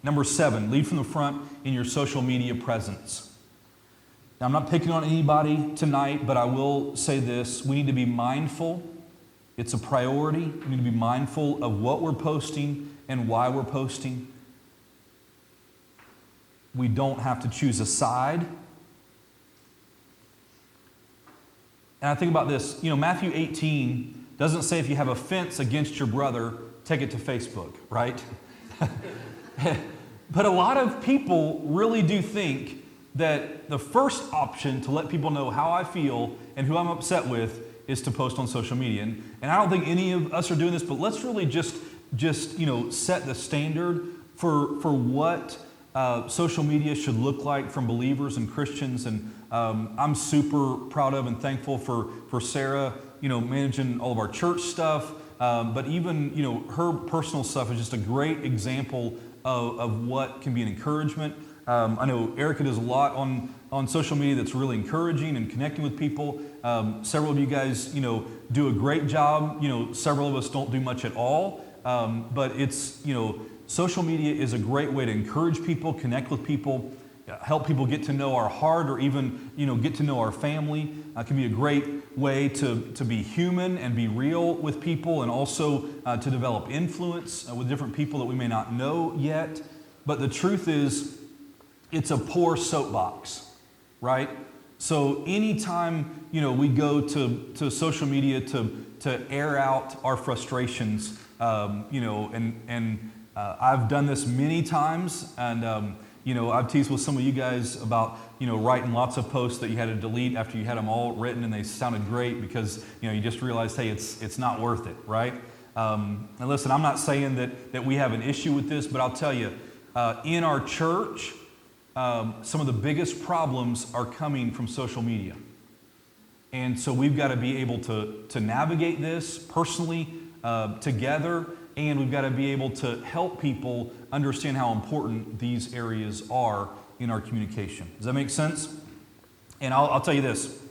Number 7, lead from the front in your social media presence. Now, I'm not picking on anybody tonight, but I will say this. We need to be mindful. It's a priority. We need to be mindful of what we're posting and why we're posting. We don't have to choose a side. And I think about this. Matthew 18 doesn't say if you have offense against your brother, take it to Facebook, right? But a lot of people really do think that the first option to let people know how I feel and who I'm upset with is to post on social media. And I don't think any of us are doing this, but let's really just set the standard for what social media should look like from believers and Christians. And I'm super proud of and thankful for Sarah, managing all of our church stuff. But even, her personal stuff is just a great example of what can be an encouragement. I know Erica does a lot on social media that's really encouraging and connecting with people. Several of you guys, do a great job. Several of us don't do much at all. But it's, social media is a great way to encourage people, connect with people, help people get to know our heart, or even, get to know our family. It can be a great way to be human and be real with people, and also to develop influence with different people that we may not know yet. But the truth is, it's a poor soapbox, right? So anytime, we go to social media to air out our frustrations, I've done this many times, and I've teased with some of you guys about writing lots of posts that you had to delete after you had them all written and they sounded great because you just realized, hey, it's not worth it, right? And listen, I'm not saying that we have an issue with this, but I'll tell you, in our church, some of the biggest problems are coming from social media, and so we've got to be able to navigate this personally together. And we've got to be able to help people understand how important these areas are in our communication. Does that make sense? And I'll tell you this.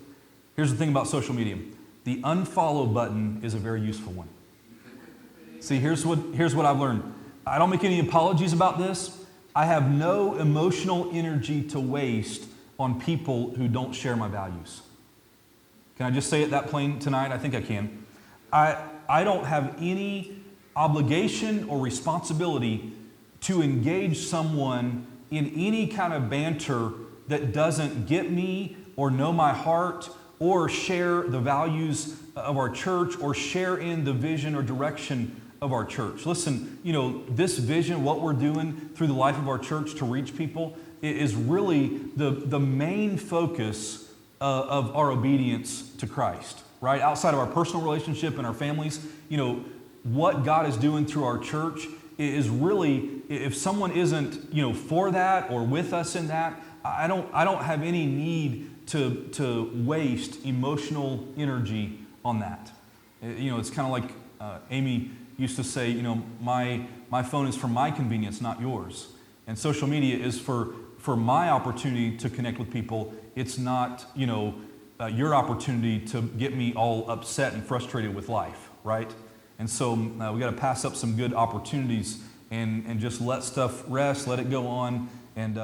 Here's the thing about social media. The unfollow button is a very useful one. See, here's what I've learned. I don't make any apologies about this. I have no emotional energy to waste on people who don't share my values. Can I just say it that plain tonight? I think I can. I don't have any obligation or responsibility to engage someone in any kind of banter that doesn't get me or know my heart or share the values of our church or share in the vision or direction of our church. Listen, this vision, what we're doing through the life of our church to reach people, is really the main focus of our obedience to Christ, right? Outside of our personal relationship and our families, what God is doing through our church is really, if someone isn't, for that or with us in that, I don't have any need to waste emotional energy on that. It's kind of like Amy used to say, my phone is for my convenience, not yours. And social media is for my opportunity to connect with people. It's not, your opportunity to get me all upset and frustrated with life, right? And so we got to pass up some good opportunities and just let stuff rest, let it go on, and